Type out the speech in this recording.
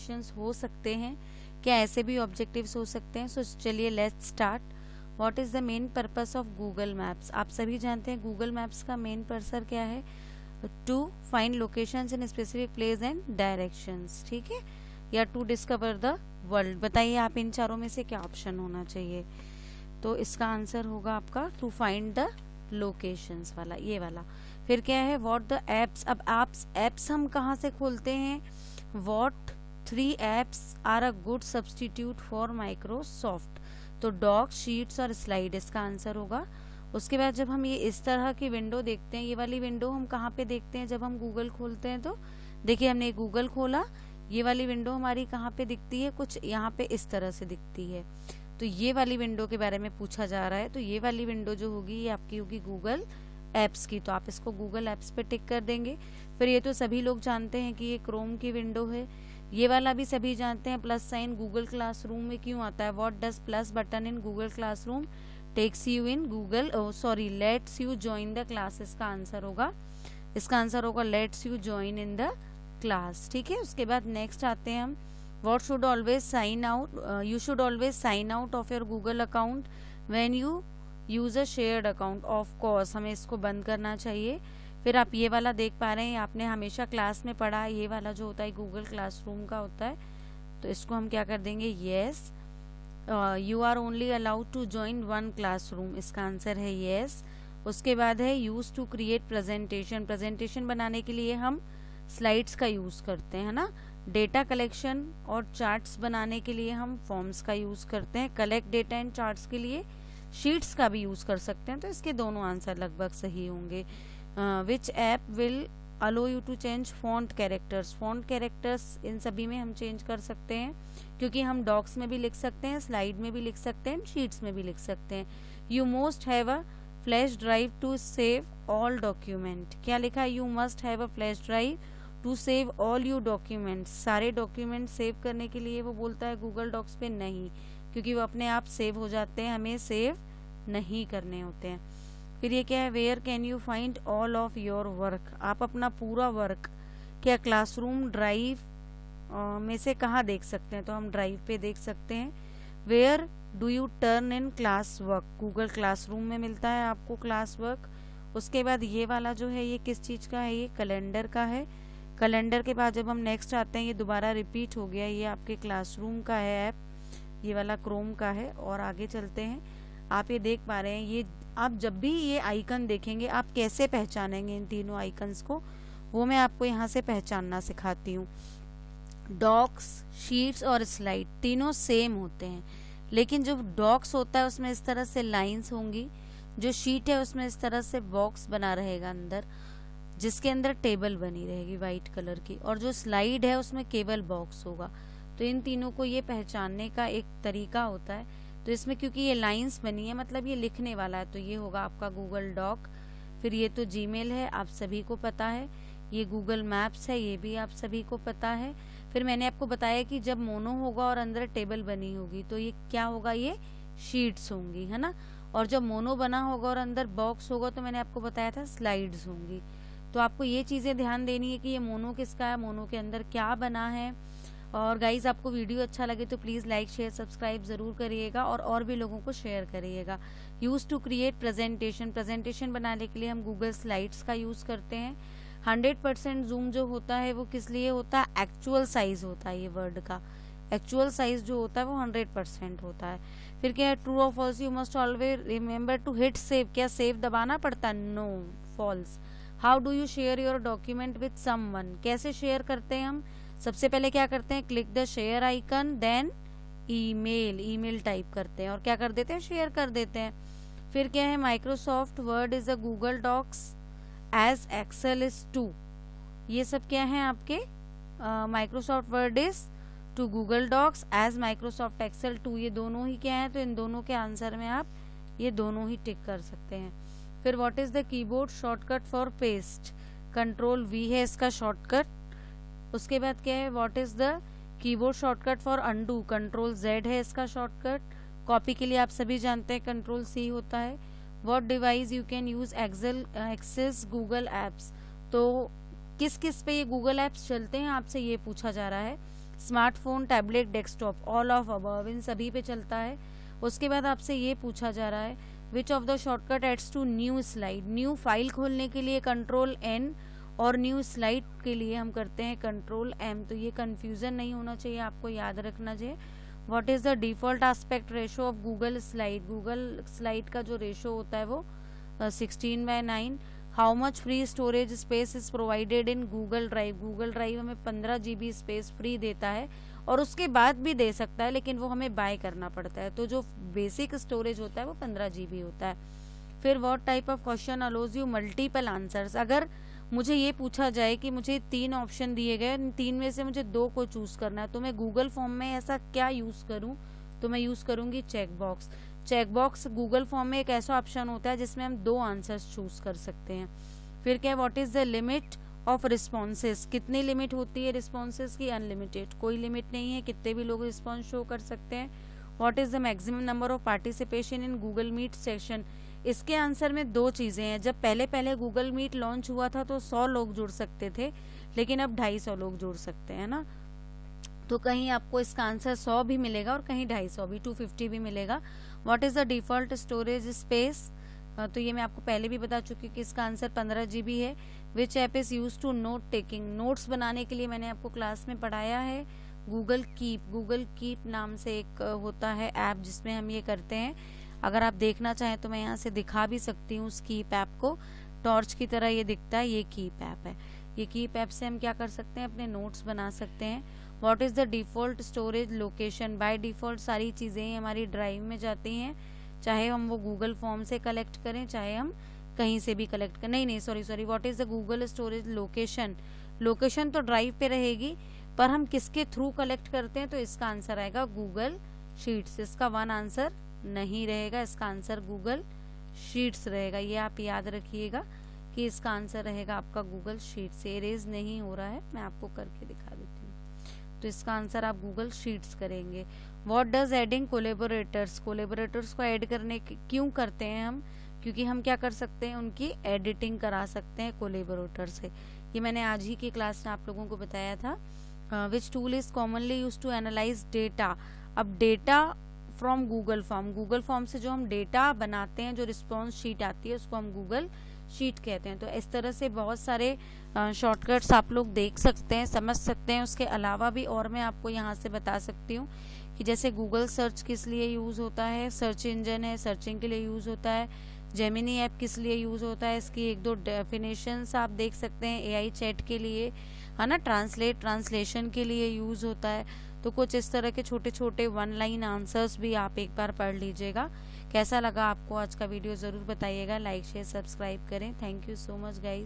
Questions हो सकते हैं, क्या ऐसे भी ऑब्जेक्टिव्स हो सकते हैं? सो चलिए let's start. What is the main purpose of Google Maps? आप सभी जानते हैं गूगल मैप्स का मेन पर्पस क्या है? To find locations in specific place and directions, ठीक है, या टू डिस्कवर द वर्ल्ड। बताइए आप इन चारों में से क्या ऑप्शन होना चाहिए? तो इसका आंसर होगा आपका टू फाइंड द लोकेशंस वाला, ये वाला। फिर क्या है? What the apps. अब एप्स हम कहाँ से खोलते हैं? What 3 apps are a good substitute for Microsoft? तो डॉक, शीट्स और स्लाइड इसका आंसर होगा। उसके बाद जब हम ये इस तरह की विंडो देखते हैं, ये वाली विंडो हम कहाँ पे देखते हैं जब हम गूगल खोलते हैं? तो देखिए हमने गूगल खोला, ये वाली विंडो हमारी कहाँ पे दिखती है? कुछ यहाँ पे इस तरह से दिखती है। तो ये वाली विंडो के बारे में पूछा जा रहा है। तो ये वाली विंडो जो होगी ये आपकी होगी गूगल एप्स की, तो आप इसको गूगल एप्स पे टिक कर देंगे। फिर ये तो सभी लोग जानते हैं कि ये क्रोम की विंडो है। ये वाला भी सभी जानते हैं, प्लस साइन गूगल क्लासरूम में क्यों आता है? What does plus button in Google classroom takes you in Google, sorry lets you join the class, इसका आंसर होगा lets you join in the class, ठीक है। उसके बाद नेक्स्ट आते हैं हम, what should always sign out, you should always sign out of your Google account when you use a shared account. Of course हमें इसको बंद करना चाहिए। फिर आप ये वाला देख पा रहे हैं, आपने हमेशा क्लास में पढ़ा है, ये वाला जो होता है गूगल क्लासरूम का होता है। तो इसको हम क्या कर देंगे? Yes. You are only allowed to join 1 classroom, इसका आंसर है येस। उसके बाद है यूज टू क्रिएट प्रेजेंटेशन बनाने के लिए हम स्लाइड्स का यूज करते हैं, है ना। डेटा कलेक्शन और चार्ट्स बनाने के लिए हम फॉर्म्स का यूज करते हैं। कलेक्ट डेटा एंड चार्ट्स के लिए शीट्स का भी यूज कर सकते हैं। तो इसके दोनों आंसर लगभग सही होंगे। Which app will allow you to change font characters in सभी में हम चेंज कर सकते हैं, क्योंकि हम डॉक्स में भी लिख सकते हैं, स्लाइड में भी लिख सकते हैं, शीट्स में भी लिख सकते हैं। You most have a flash drive to save all document. क्या लिखा है? You must have a flash drive to save all you documents. सारे डॉक्यूमेंट सेव करने के लिए वो बोलता है गूगल डॉक्स पे नहीं, क्योंकि वो अपने आप सेव हो जाते हैं, हमें सेव नहीं करने होते हैं। फिर ये क्या है? Where can you find all of your work. आप अपना पूरा वर्क क्या क्लासरूम ड्राइव में से कहाँ देख सकते हैं? तो हम ड्राइव पे देख सकते हैं। Where do you turn in class work? Google classroom में मिलता है आपको क्लास वर्क। उसके बाद ये वाला जो है ये किस चीज़ का है? ये कैलेंडर का है। कैलेंडर के बाद जब हम नेक्स्ट आते हैं, ये दोबारा रिपीट हो गया, ये आपके क्लासरूम का है ऐप, ये वाला क्रोम का है। और आगे चलते हैं, आप ये देख पा रहे हैं, ये आप जब भी ये आइकन देखेंगे आप कैसे पहचानेंगे इन तीनों आइकन्स को, वो मैं आपको यहाँ से पहचानना सिखाती हूँ। डॉक्स, शीट्स और स्लाइड तीनों सेम होते हैं, लेकिन जो डॉक्स होता है उसमें इस तरह से लाइंस होंगी, जो शीट है उसमें इस तरह से बॉक्स बना रहेगा अंदर, जिसके अंदर टेबल बनी रहेगी वाइट कलर की, और जो स्लाइड है उसमें केवल बॉक्स होगा। तो इन तीनों को ये पहचानने का एक तरीका होता है। तो इसमें क्योंकि ये लाइंस बनी है मतलब ये लिखने वाला है, तो ये होगा आपका गूगल डॉक। फिर ये तो जीमेल है, आप सभी को पता है। ये गूगल मैप्स है, ये भी आप सभी को पता है। फिर मैंने आपको बताया कि जब मोनो होगा और अंदर टेबल बनी होगी तो ये क्या होगा? ये शीट्स होंगी, है ना। और जब मोनो बना होगा और अंदर बॉक्स होगा तो मैंने आपको बताया था स्लाइड्स होंगी। तो आपको ये चीज़ें ध्यान देनी है कि ये मोनो किसका है, मोनो के अंदर क्या बना है। और गाइज आपको वीडियो अच्छा लगे तो प्लीज़ लाइक शेयर सब्सक्राइब ज़रूर करिएगा और भी लोगों को शेयर करिएगा। यूज़ टू क्रिएट प्रेजेंटेशन बनाने के लिए हम गूगल स्लाइड्स का यूज़ करते हैं। 100% जूम जो होता है वो किस लिए होता है? एक्चुअल साइज होता है, ये वर्ड का एक्चुअल साइज जो होता है वो 100% होता है। फिर क्या है? ट्रू और false, you must always remember to hit save. क्या सेव दबाना पड़ता है? No, false. How do you share your document with someone? कैसे शेयर करते हैं हम? सबसे पहले क्या करते हैं? Click the share icon, then email type करते हैं और क्या कर देते हैं? शेयर कर देते हैं। फिर क्या है? Microsoft Word is a Google Docs as Excel is to. ये सब क्या है आपके? Microsoft Word is to Google Docs as Microsoft Excel to. ये दोनों ही क्या है? तो इन दोनों के आंसर में आप ये दोनों ही टिक कर सकते हैं। फिर what is the keyboard shortcut for paste? Control we है इसका शॉर्टकट। उसके बाद क्या है? What is the keyboard shortcut for undo? Control Z है इसका शॉर्टकट। कॉपी के लिए आप सभी जानते हैं कंट्रोल सी होता है। What device you can use access Google apps? तो किस किस पे ये गूगल एप्स चलते हैं आपसे ये पूछा जा रहा है। Smartphone, tablet, desktop, all of above, इन सभी पे चलता है। उसके बाद आपसे ये पूछा जा रहा है which of the shortcut adds to new slide. New file खोलने के लिए कंट्रोल N और न्यू स्लाइड के लिए हम करते हैं कंट्रोल M। तो ये कंफ्यूजन नहीं होना चाहिए, आपको याद रखना चाहिए। What is the default aspect ratio of Google slide. Google slide का जो रेशो होता है वो 16:9। How much free storage space is provided in Google drive. Google drive हमें 15 GB स्पेस फ्री देता है और उसके बाद भी दे सकता है, लेकिन वो हमें बाय करना पड़ता है। तो जो बेसिक स्टोरेज होता है वो 15 GB होता है। फिर what type of question allows you multiple answers. अगर मुझे ये पूछा जाए कि मुझे 3 ऑप्शन दिए गए, इन 3 में से मुझे 2 को चूज करना है, तो मैं गूगल फॉर्म में ऐसा क्या यूज करूं, तो मैं यूज करूंगी check box. Check box Google form में एक ऐसा ऑप्शन होता है जिसमें हम 2 आंसर्स चूज कर सकते हैं। फिर क्या, what is the limit of responses. कितनी लिमिट होती है रिस्पॉन्सेस की, अनलिमिटेड, कोई लिमिट नहीं है, कितने भी लोग रिस्पॉन्स शो कर सकते हैं। What is the maximum number of participation in Google Meet session. इसके आंसर में 2 चीजें हैं। जब पहले गूगल मीट लॉन्च हुआ था तो 100 लोग जुड़ सकते थे, लेकिन अब 250 लोग जुड़ सकते हैं ना। तो कहीं आपको इसका आंसर 100 भी मिलेगा और कहीं 250 भी, 250 भी मिलेगा। What is the default storage space. तो ये मैं आपको पहले भी बता चुकी कि इसका आंसर 15 GB है। Which app is use to note taking. Notes बनाने के लिए मैंने आपको क्लास में पढ़ाया है गूगल कीप। गूगल कीप नाम से एक होता है ऐप जिसमें हम ये करते हैं। अगर आप देखना चाहें तो मैं यहाँ से दिखा भी सकती हूँ उस कीप ऐप को। टॉर्च की तरह ये दिखता है, ये कीप ऐप है। ये कीप ऐप से हम क्या कर सकते हैं, अपने नोट्स बना सकते हैं। What is the default storage location. By default सारी चीजें हमारी ड्राइव में जाती हैं, चाहे हम वो गूगल फॉर्म से कलेक्ट करें, चाहे हम कहीं से भी कलेक्ट करें। नहीं sorry, what is the Google storage location. Location तो ड्राइव पे रहेगी, पर हम किसके थ्रू कलेक्ट करते हैं, तो इसका आंसर आएगा गूगल शीट्स। इसका 1 आंसर नहीं रहेगा, इसका आंसर गूगल शीट्स रहेगा। ये आप याद रखिएगा कि इसका आंसर रहेगा आपका गूगल शीट्स। एरेज नहीं हो रहा है, मैं आपको करके दिखा देती हूँ। तो इसका आंसर आप गूगल शीट्स करेंगे। What does adding collaborators. Collaborators को ऐड करने क्यों करते हैं हम, क्योंकि हम क्या कर सकते हैं, उनकी एडिटिंग करा सकते हैं कोलेबोरेटर से। ये मैंने आज ही की क्लास में आप लोगों को बताया था। Which tool is commonly use to analyse data. अब data from Google form. Google form से जो हम डेटा बनाते हैं, जो रिस्पॉन्स शीट आती है, उसको हम गूगल शीट कहते हैं। तो इस तरह से बहुत सारे शॉर्टकट्स आप लोग देख सकते हैं, समझ सकते हैं। उसके अलावा भी और मैं आपको यहाँ से बता सकती हूँ कि जैसे गूगल सर्च किस लिए यूज होता है, सर्च इंजन है, सर्चिंग के लिए यूज होता है। जेमिनी ऐप किस लिए यूज होता है, इसकी 1-2 डेफिनेशंस आप देख सकते हैं। AI चैट के लिए है ना, ट्रांसलेशन के लिए यूज होता है। तो कुछ इस तरह के छोटे छोटे 1 लाइन आंसर्स भी आप एक बार पढ़ लीजिएगा। कैसा लगा आपको आज का वीडियो ज़रूर बताइएगा। लाइक शेयर सब्सक्राइब करें। Thank you so much guys.